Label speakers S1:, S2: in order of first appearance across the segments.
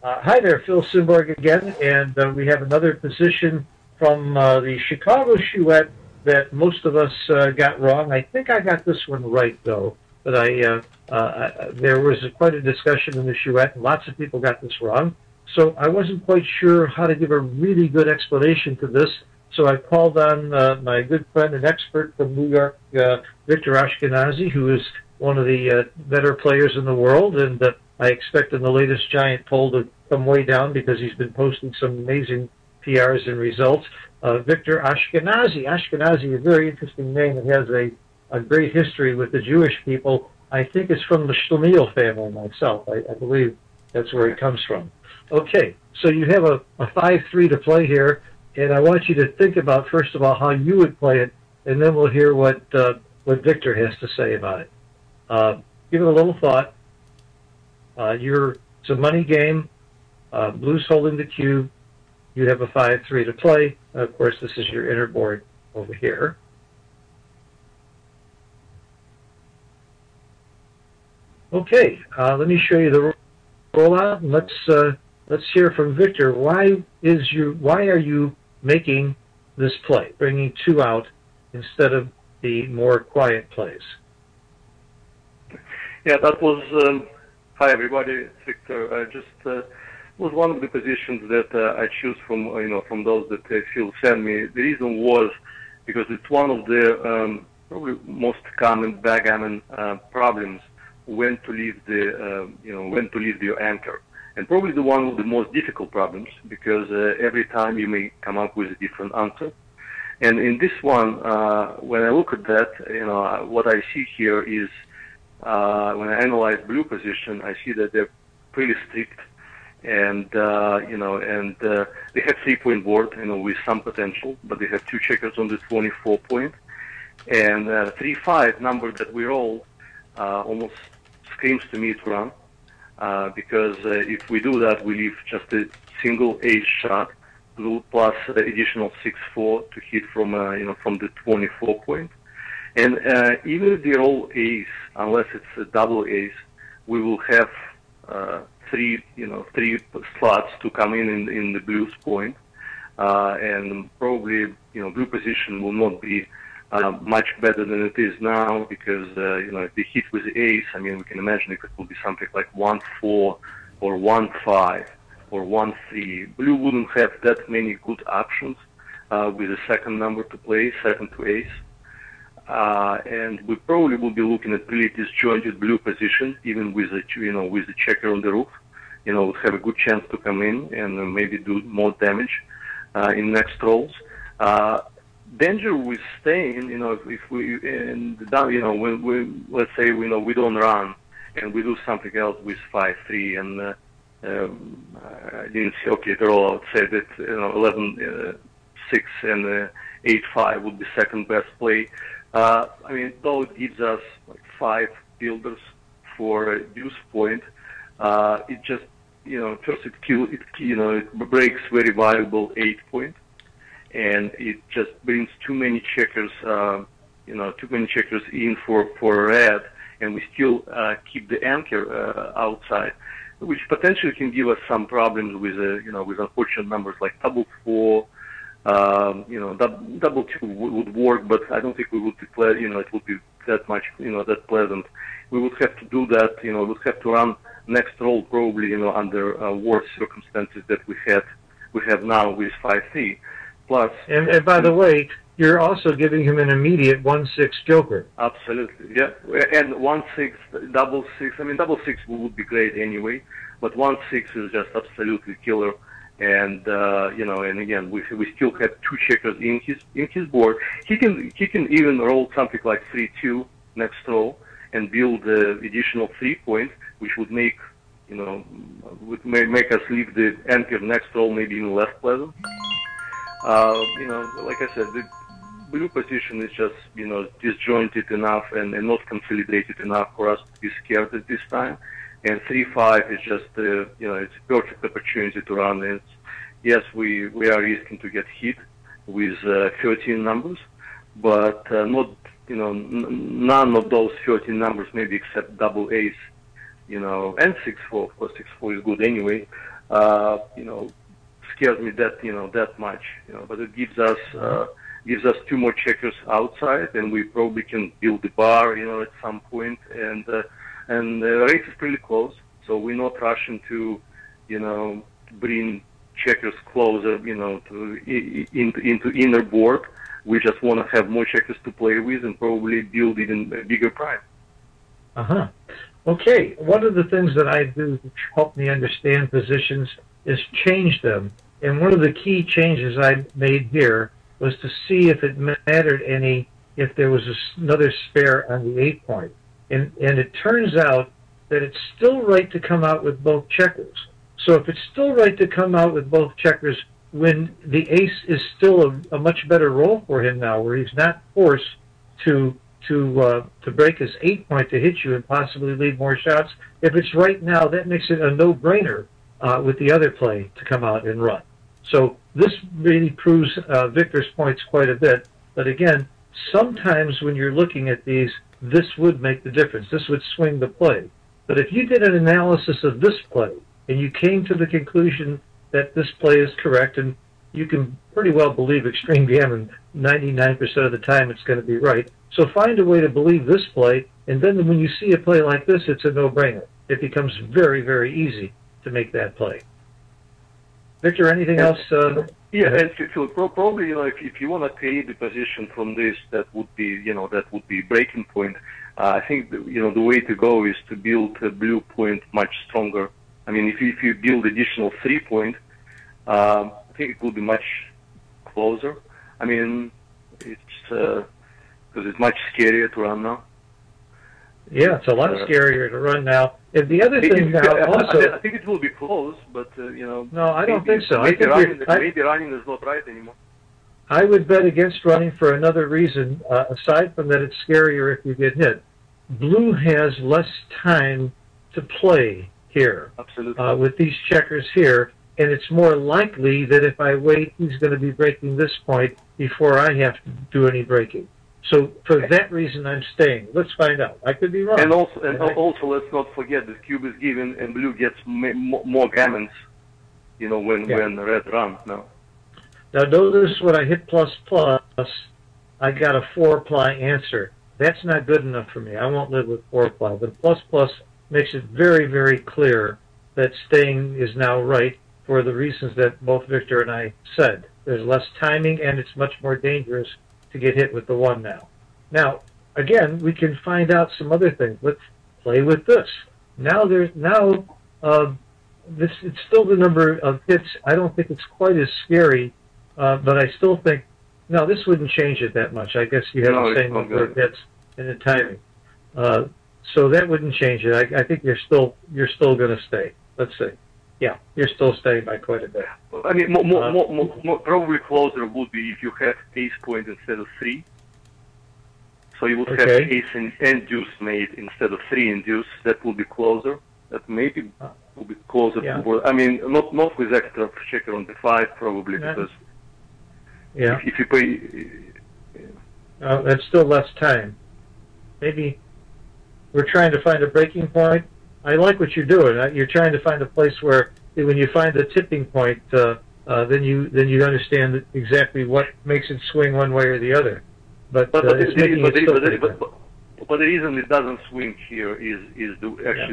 S1: Hi there, Phil Simborg again, and we have another position from the Chicago Chouette that most of us got wrong. I think I got this one right, though, but there was quite a discussion in the Chouette, and lots of people got this wrong. So I wasn't quite sure how to give a really good explanation to this, so I called on my good friend and expert from New York, Victor Ashkenazi, who is one of the better players in the world, and I expect in the latest Giant poll to come way down because he's been posting some amazing PRs and results. Victor Ashkenazi. Ashkenazi, a very interesting name. It has a great history with the Jewish people. I think it's from the Shlemiel family myself. I believe that's where it comes from. Okay, so you have a 5-3 to play here, and I want you to think about, first of all, how you would play it, and then we'll hear what Victor has to say about it. Give it a little thought. It's a money game. Blue's holding the cube. You have a 5-3 to play. Of course, this is your inner board over here. Okay, let me show you the rollout, and let's hear from Victor. Why are you making this play, bringing 2 out instead of the more quiet plays?
S2: Yeah, that was. Hi everybody, Victor. Was one of the positions that I choose from those that Phil sent me. The reason was because it's one of the probably most common backgammon problems when to leave your anchor, and probably the one of the most difficult problems because every time you may come up with a different answer. And in this one, when I look at that, what I see here is. When I analyze blue position, I see that they're pretty strict, and they have 3-point board, with some potential, but they have 2 checkers on the 24-point, and 3-5 number that we roll almost screams to me to run, because if we do that, we leave just a single ace shot, blue plus additional 6-4 to hit from the 24-point. And even if they're all ace, unless it's a double ace, we will have 3 slots to come in the blue's point, and probably blue position will not be much better than it is now because if they hit with the ace, I mean we can imagine if it will be something like 1-4 or 1-5 or 1-3. Blue wouldn't have that many good options with the second number to play, second to ace. And we probably will be looking at really disjointed blue position, even with the checker on the roof. Would have a good chance to come in and maybe do more damage in next rolls. Danger with staying, if we when we let's say we don't run and we do something else with 5-3 and I didn't see the rollout said that 11-6 and 8-5 would be second best play. I mean, though it gives us like 5 builders for deuce point, it just, first it breaks very valuable 8-point, and it just brings too many checkers, in for red, and we still keep the anchor outside, which potentially can give us some problems with, with unfortunate numbers like double 4. Double 2 would work, but I don't think we would declare, it would be that much, that pleasant. We would have to do that, we would have to run next roll probably, under worse circumstances that we have now with 5-3. Plus. And
S1: by the way, you're also giving him an immediate 1-6 joker.
S2: Absolutely, yeah. And 1-6, double 6. I mean, double 6 would be great anyway, but 1-6 is just absolutely killer. And and again, we still have 2 checkers in his board. He can even roll something like 3-2 next roll and build the additional 3-point, which would make make us leave the anchor next roll maybe even less pleasant. Like I said, the blue position is just disjointed enough and not consolidated enough for us to be scared at this time. And 3-5 is just it's a perfect opportunity to run. And yes, we are risking to get hit with 13 numbers, but not none of those 13 numbers maybe except double ace, and 6-4. Of course, 6-4 is good anyway. scares me that much. But it gives us two more checkers outside, and we probably can build the bar, at some point, and the race is pretty close. So we're not rushing to, bring checkers closer, into inner board. We just want to have more checkers to play with and probably build even a bigger prize.
S1: Okay. One of the things that I do to help me understand positions is change them. And one of the key changes I made here was to see if it mattered any if there was another spare on the 8 point. And it turns out that it's still right to come out with both checkers. So if it's still right to come out with both checkers when the ace is still a much better roll for him now, where he's not forced to break his 8 point to hit you and possibly lead more shots, if it's right now, that makes it a no-brainer with the other play to come out and run. So this really proves Victor's points quite a bit. But again, sometimes when you're looking at these, this would make the difference. This would swing the play. But if you did an analysis of this play and you came to the conclusion that this play is correct, and you can pretty well believe extreme gammon 99% of the time it's going to be right. So find a way to believe this play, and then when you see a play like this, it's a no-brainer. It becomes very, very easy to make that play. Victor, anything else?
S2: Yeah, and Phil, probably, if you want to create the position from this, that would be breaking point. I think the way to go is to build a blue point much stronger. I mean, if you build additional 3 point, I think it will be much closer. I mean, it's because it's much scarier to run now.
S1: Yeah, it's a lot scarier to run now. And the other thing now also,
S2: I think it will be close, but
S1: no, I don't think so.
S2: Maybe running is not right anymore.
S1: I would bet against running for another reason, aside from that it's scarier if you get hit. Blue has less time to play here.
S2: Absolutely.
S1: With these checkers here, and it's more likely that if I wait, he's going to be breaking this point before I have to do any breaking. So for that reason, I'm staying. Let's find out. I could be wrong.
S2: And also, let's not forget that cube is given and blue gets more gammons, when red runs now.
S1: Now notice when I hit plus plus, I got a 4-ply answer. That's not good enough for me. I won't live with 4-ply. But plus plus makes it very, very clear that staying is now right for the reasons that both Victor and I said. There's less timing, and it's much more dangerous to get hit with the 1 now. Now, again, we can find out some other things. Let's play with this. It's still the number of hits. I don't think it's quite as scary, but I still think, no, this wouldn't change it that much. I guess you have the same number of hits and the timing. So that wouldn't change it. I think you're still going to stay. Let's see. Yeah, you're still staying by quite a bit.
S2: I mean, more probably closer would be if you had ace point instead of 3. So you would have ace and deuce made instead of 3 and deuce. That would be closer. That maybe would be closer to board. I mean, not with extra checker on the 5 probably, because if you play,
S1: that's still less time. Maybe we're trying to find a breaking point. I like what you're doing. You're trying to find a place where, when you find the tipping point, then you understand exactly what makes it swing one way or the other. But the
S2: reason it doesn't swing here is the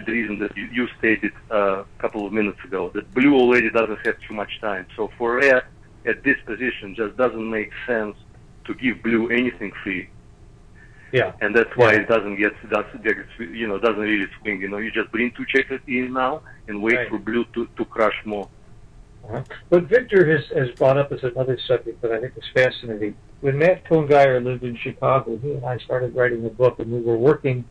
S2: reason that you stated a couple of minutes ago, that blue already doesn't have too much time. So for red at this position, just doesn't make sense to give blue anything free.
S1: Yeah,
S2: and that's why it doesn't really swing. You just bring 2 checkers in now and wait for blue to crush more.
S1: What Victor has brought up is another subject that I think is fascinating. When Matt Cohn-Geyer lived in Chicago, he and I started writing a book, and we were working.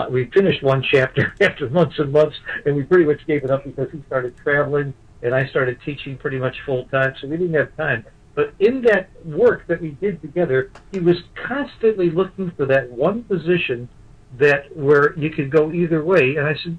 S1: We finished one chapter after months and months, and we pretty much gave it up because he started traveling, and I started teaching pretty much full time, so we didn't have time. But in that work that we did together, he was constantly looking for that one position where you could go either way. And I said,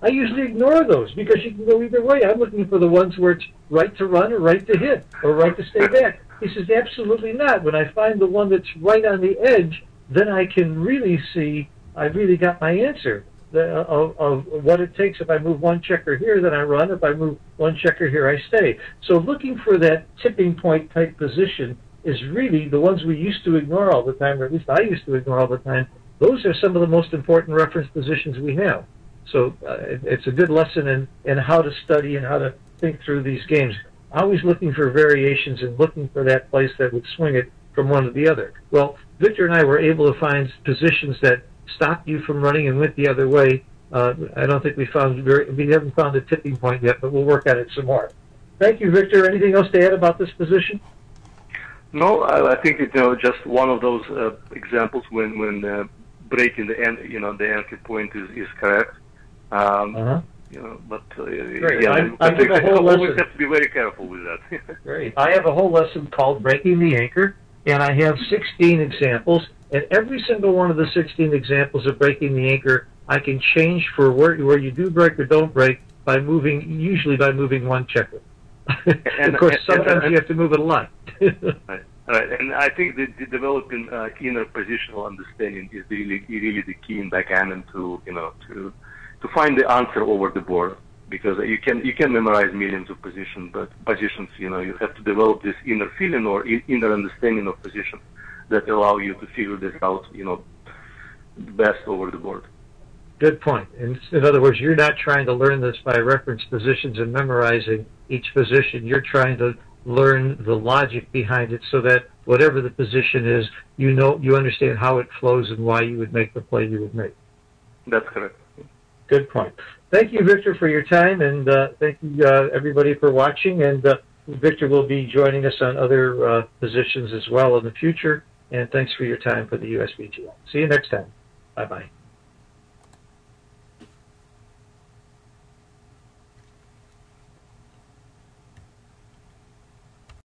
S1: I usually ignore those because you can go either way. I'm looking for the ones where it's right to run or right to hit or right to stay back. He says, absolutely not. When I find the one that's right on the edge, then I can really see I really got my answer. of what it takes. If I move one checker here, then I run. If I move one checker here, I stay. So looking for that tipping point type position is really the ones we used to ignore all the time, or at least I used to ignore all the time. Those are some of the most important reference positions we have. So it's a good lesson in how to study and how to think through these games. Always looking for variations and looking for that place that would swing it from one to the other. Well, Victor and I were able to find positions that stopped you from running and went the other way. I don't think we haven't found a tipping point yet, but we'll work on it some more. Thank you, Victor. Anything else to add about this position?
S2: No, I think it's just one of those examples when breaking the end, the entry point is correct. But yeah,
S1: I have a whole lesson.
S2: Always have to be very careful with that.
S1: Great. I have a whole lesson called Breaking the Anchor, and I have 16 examples. And every single one of the 16 examples of breaking the anchor, I can change for where you do break or don't break usually by moving one checker. Of course, sometimes you have to move it a lot.
S2: Right. And I think that developing inner positional understanding is really the key in backgammon to find the answer over the board, because you can memorize millions of positions, but you have to develop this inner feeling or inner understanding of positions that allow you to figure this out, best over the board.
S1: Good point. In other words, you're not trying to learn this by reference positions and memorizing each position. You're trying to learn the logic behind it so that whatever the position is, you understand how it flows and why you would make the play you would make.
S2: That's correct.
S1: Good point. Thank you, Victor, for your time, and thank you, everybody, for watching. And Victor will be joining us on other positions as well in the future. And thanks for your time for the USBGF. See you next time. Bye-bye.